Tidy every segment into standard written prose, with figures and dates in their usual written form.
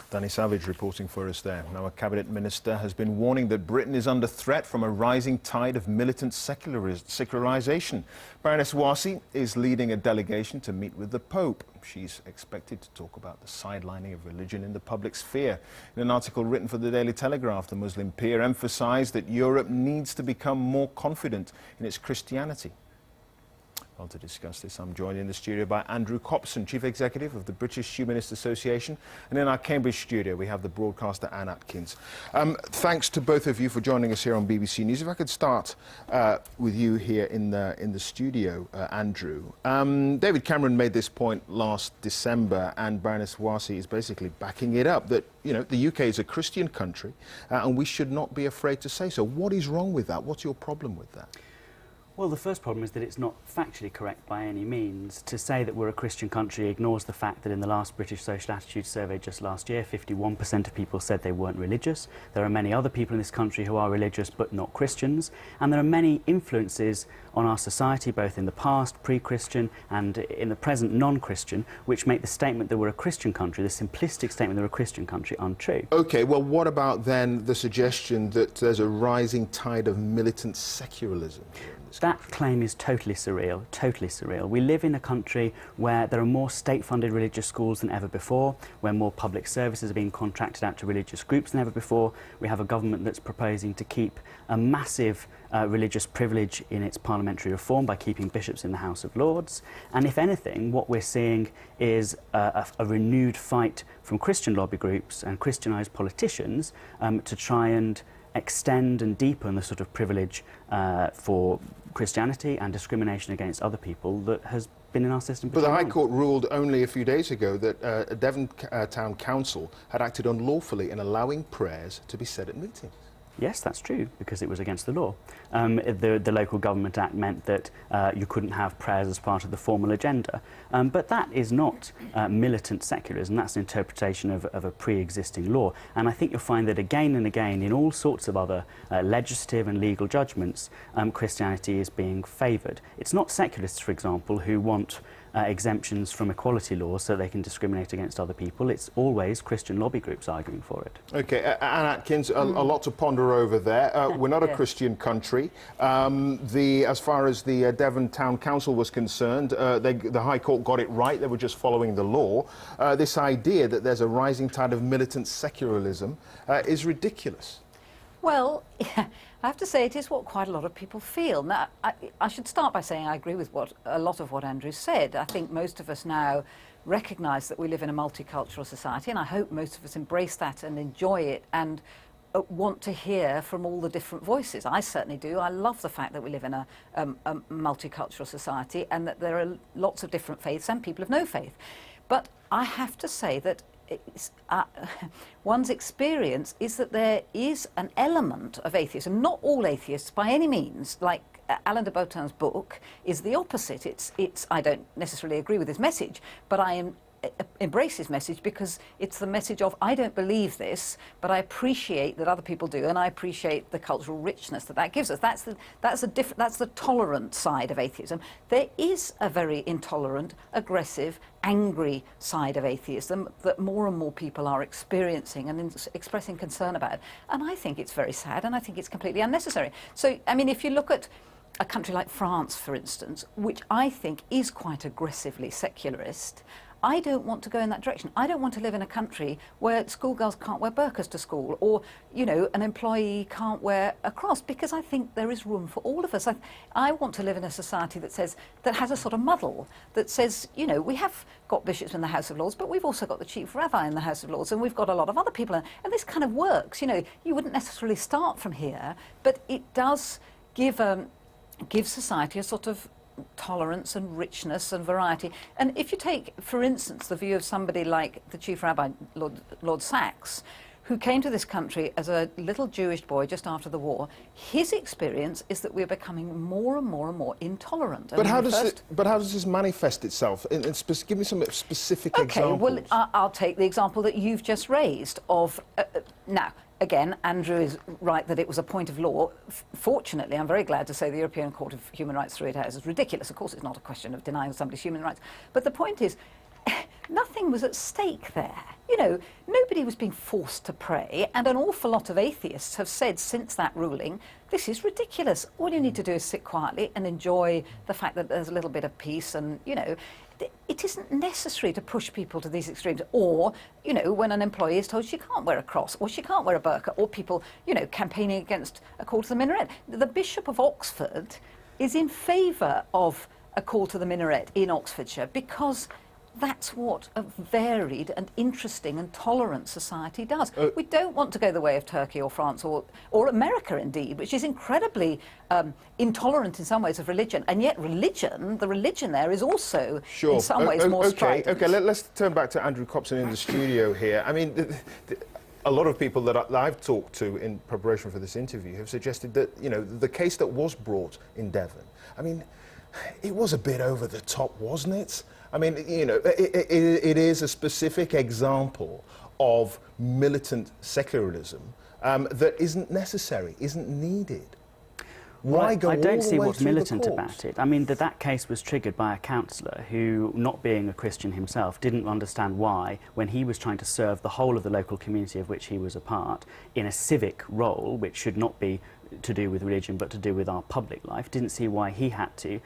Danny Savage reporting for us there. Now, a cabinet minister has been warning that Britain is under threat from a rising tide of militant secularisation. Baroness Warsi is leading a delegation to meet with the Pope. She's expected to talk about the sidelining of religion in the public sphere. In an article written for the Daily Telegraph, the Muslim peer emphasised that Europe needs to become more confident in its Christianity. Well, to discuss this, I'm joined in the studio by Andrew Copson, Chief Executive of the British Humanist Association. And in our Cambridge studio, we have the broadcaster Anne Atkins. Thanks to both of you for joining us here on BBC News. If I could start with you here in the studio, Andrew. David Cameron made this point last December, and Baroness Warsi is basically backing it up, that, you know, the UK is a Christian country, and we should not be afraid to say so. What is wrong with that? What's your problem with that? Well, the first problem is that it's not factually correct by any means. To say that we're a Christian country ignores the fact that in the last British Social Attitudes Survey just last year, 51% of people said they weren't religious. There are many other people in this country who are religious but not Christians. And there are many influences on our society, both in the past, pre-Christian, and in the present, non-Christian, which make the statement that we're a Christian country, the simplistic statement that we're a Christian country, untrue. OK, well, what about then the suggestion that there's a rising tide of militant secularism? That claim is totally surreal, totally surreal. We live in a country where there are more state-funded religious schools than ever before, where more public services are being contracted out to religious groups than ever before. We have a government that's proposing to keep a massive religious privilege in its parliamentary reform by keeping bishops in the House of Lords. And if anything, what we're seeing is a renewed fight from Christian lobby groups and Christianised politicians to try and extend and deepen the sort of privilege for Christianity and discrimination against other people that has been in our system. But the High Court ruled only a few days ago that Devon Town Council had acted unlawfully in allowing prayers to be said at meetings. Yes, that's true, because it was against the law. The Local Government Act meant that you couldn't have prayers as part of the formal agenda. But that is not militant secularism. That's an interpretation of a pre-existing law. And I think you'll find that again and again in all sorts of other legislative and legal judgments, Christianity is being favoured. It's not secularists, for example, who want exemptions from equality laws so they can discriminate against other people. It's always Christian lobby groups arguing for it. OK, Anne Atkins, a lot to ponder over there. We're not a Christian country. As far as the Devon Town Council was concerned, the High Court got it right. They were just following the law. This idea that there's a rising tide of militant secularism is ridiculous. Well, I have to say it is what quite a lot of people feel. Now, I should start by saying I agree with a lot of what Andrew said. I think most of us now recognise that we live in a multicultural society, and I hope most of us embrace that and enjoy it and want to hear from all the different voices. I certainly do. I love the fact that we live in a multicultural society and that there are lots of different faiths and people of no faith. But I have to say that one's experience is that there is an element of atheism, not all atheists by any means, like Alain de Botton's book is the opposite. I don't necessarily agree with his message, but I embrace his message because it's the message of I don't believe this, but I appreciate that other people do, and I appreciate the cultural richness that gives us. That's the tolerant side of atheism. There is a very intolerant, aggressive, angry side of atheism that more and more people are experiencing and expressing concern about. And I think it's very sad, and I think it's completely unnecessary. So, I mean, if you look at a country like France, for instance, which I think is quite aggressively secularist, I don't want to go in that direction. I don't want to live in a country where schoolgirls can't wear burqas to school, or, you know, an employee can't wear a cross, because I think there is room for all of us. I want to live in a society that has a sort of muddle, that says, you know, we have got bishops in the House of Lords, but we've also got the Chief Rabbi in the House of Lords, and we've got a lot of other people, and this kind of works. You know, you wouldn't necessarily start from here, but it does give society a sort of tolerance and richness and variety. And if you take, for instance, the view of somebody like the Chief Rabbi, Lord Sachs, who came to this country as a little Jewish boy just after the war, his experience is that we're becoming more and more and more intolerant. But how does this manifest itself? Give me some specific examples. Okay, well, I'll take the example that you've just raised of... now, again, Andrew is right that it was a point of law. Fortunately, I'm very glad to say the European Court of Human Rights threw it out as ridiculous. Of course, it's not a question of denying somebody's human rights. But the point is, nothing was at stake there. You know, nobody was being forced to pray, and an awful lot of atheists have said since that ruling, this is ridiculous. All you need to do is sit quietly and enjoy the fact that there's a little bit of peace, and, you know, it isn't necessary to push people to these extremes. Or, you know, when an employee is told she can't wear a cross, or she can't wear a burqa, or people, you know, campaigning against a call to the minaret. The Bishop of Oxford is in favour of a call to the minaret in Oxfordshire because that's what a varied and interesting and tolerant society does. We don't want to go the way of Turkey or France or America, indeed, which is incredibly intolerant in some ways of religion. And yet religion, the religion there is also in some ways more strident. Okay, let's turn back to Andrew Copson in the studio here. I mean, a lot of people that I've talked to in preparation for this interview have suggested that, you know, the case that was brought in Devon, I mean, it was a bit over the top, wasn't it? I mean, you know, it is a specific example of militant secularism that isn't necessary, isn't needed. Why go all the way through the courts? I don't see what's militant about it. I mean, that case was triggered by a councillor who, not being a Christian himself, didn't understand why, when he was trying to serve the whole of the local community of which he was a part, in a civic role, which should not be to do with religion but to do with our public life, didn't see why he had to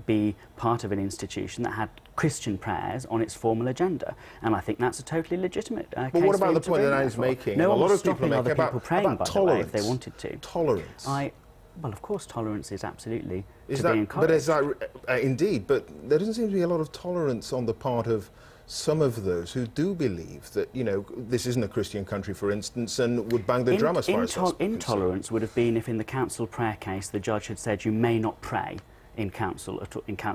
be part of an institution that had Christian prayers on its formal agenda. And I think that's a totally legitimate case. But what about the point that Anne's making? No one was was stopping other people praying, by the way, if they wanted to. Tolerance. Well, of course, tolerance is absolutely be encouraged. But is that, indeed, but there doesn't seem to be a lot of tolerance on the part of some of those who do believe that, you know, this isn't a Christian country, for instance, and would bang the drum as far as that's intolerance would have been if in the council prayer case the judge had said you may not pray in council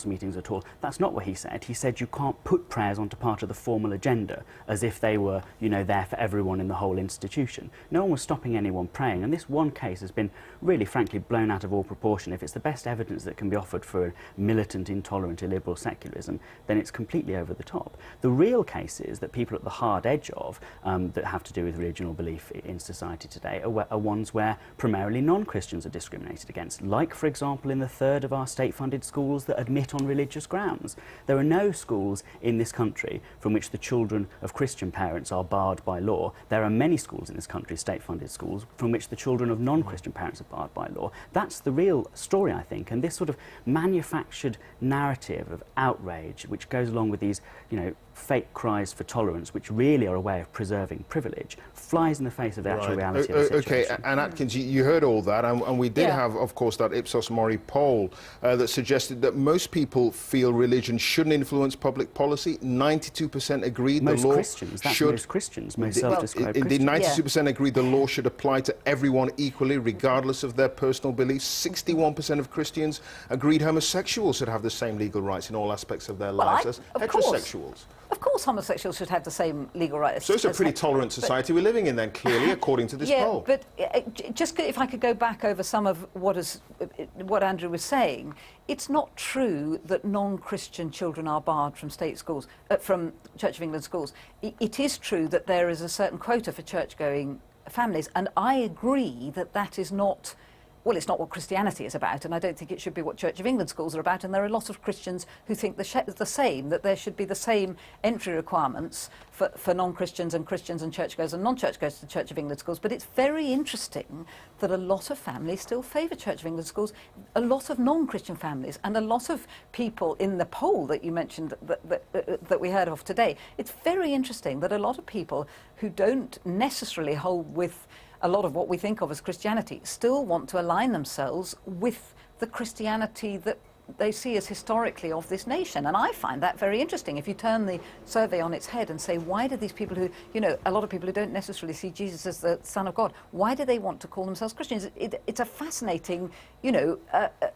meetings at all. That's not what he said. He said you can't put prayers onto part of the formal agenda as if they were, you know, there for everyone in the whole institution. No one was stopping anyone praying, and this one case has been really, frankly, blown out of all proportion. If it's the best evidence that can be offered for a militant, intolerant, illiberal secularism, then it's completely over the top. The real cases that people at the hard edge of that have to do with religion or belief in society today are ones where primarily non-Christians are discriminated against, like, for example, in the third of our state-funded schools that admit on religious grounds. There are no schools in this country from which the children of Christian parents are barred by law. There are many schools in this country, state-funded schools, from which the children of non-Christian parents are barred by law. That's the real story, I think, and this sort of manufactured narrative of outrage, which goes along with these, you know, fake cries for tolerance, which really are a way of preserving privilege, flies in the face of the actual reality of the situation. Okay, Anne Atkins, you heard all that, and we did have, of course, that Ipsos Mori poll that suggested that most people feel religion shouldn't influence public policy. 92% agreed most the law Christians, that's should... most Christians, most self-described Indeed, Christians. 92% agreed the law should apply to everyone equally, regardless of their personal beliefs. 61% of Christians agreed homosexuals should have the same legal rights in all aspects of their lives as heterosexuals. Of course homosexuals should have the same legal rights. So it's a pretty tolerant society we're living in then, clearly, according to this poll. Yeah, but just if I could go back over some of what Andrew was saying, it's not true that non-Christian children are barred from state schools, from Church of England schools. It is true that there is a certain quota for church-going families, and I agree that that is not... Well, it's not what Christianity is about, and I don't think it should be what Church of England schools are about, and there are a lot of Christians who think the same, that there should be the same entry requirements for non-Christians and Christians and churchgoers and non-churchgoers to Church of England schools. But it's very interesting that a lot of families still favour Church of England schools, a lot of non-Christian families, and a lot of people in the poll that you mentioned that we heard of today. It's very interesting that a lot of people who don't necessarily hold with a lot of what we think of as Christianity still want to align themselves with the Christianity that they see as historically of this nation. And I find that very interesting. If you turn the survey on its head and say, why do these people who, you know, a lot of people who don't necessarily see Jesus as the Son of God, why do they want to call themselves Christians? It's a fascinating, you know,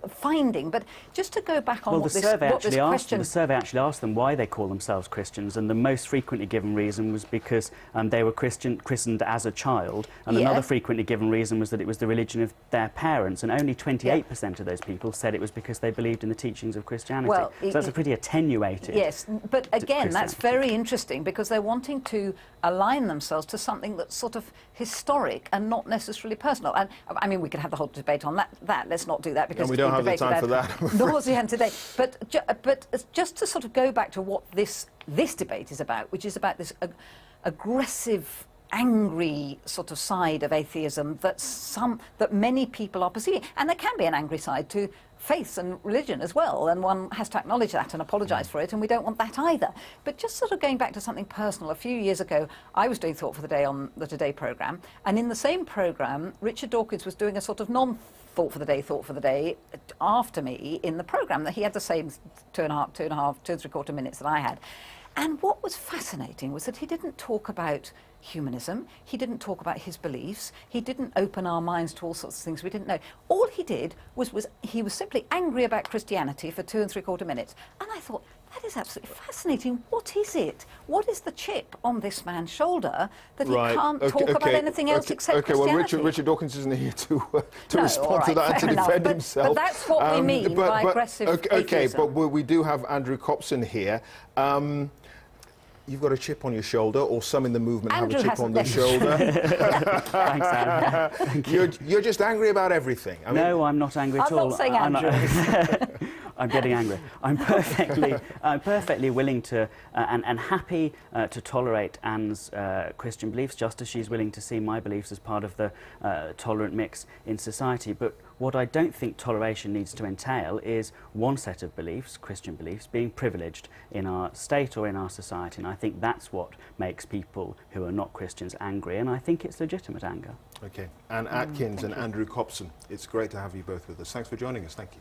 finding. But just to go back on the survey actually asked them why they call themselves Christians, and the most frequently given reason was because they were christened as a child, and another frequently given reason was that it was the religion of their parents, and only 28% of those people said it was because they believed in the teachings of Christianity. Well, so that's a pretty attenuated... Yes, but again, that's Christianity. very interesting because they're wanting to align themselves to something that's sort of historic and not necessarily personal. And I mean, we could have the whole debate on that. Let's not do that because And we don't have the time for that. Nor do we have today. But just to sort of go back to what this debate is about, which is about this aggressive, angry sort of side of atheism that many people are perceiving. And there can be an angry side to faith and religion as well, and one has to acknowledge that and apologise for it, and we don't want that either. But just sort of going back to something personal, a few years ago I was doing Thought for the Day on the Today programme, and in the same programme Richard Dawkins was doing a sort of Thought for the Day after me in the programme, that he had the same two and three quarter minutes that I had. And what was fascinating was that he didn't talk about humanism, he didn't talk about his beliefs, he didn't open our minds to all sorts of things we didn't know. All he did was he was simply angry about Christianity for 2 3/4 minutes. And I thought, that is absolutely fascinating. What is it? What is the chip on this man's shoulder that he can't talk about anything else except Christianity? Well, Richard Dawkins isn't here to No, respond to that and to defend himself. But that's what we mean by aggressive atheism. Okay, but we do have Andrew Copson here. You've got a chip on your shoulder, or some in the movement Andrew have a chip on their shoulder. Thanks, Anne. Thank you. You're just angry about everything. I mean, No, I'm not angry at all. I'm not saying Andrew. I'm getting angry. I'm perfectly willing to and happy to tolerate Anne's Christian beliefs, just as she's willing to see my beliefs as part of the tolerant mix in society. But what I don't think toleration needs to entail is one set of beliefs, Christian beliefs, being privileged in our state or in our society. And I think that's what makes people who are not Christians angry, and I think it's legitimate anger. Okay. Anne Atkins and Andrew Copson, it's great to have you both with us. Thanks for joining us. Thank you.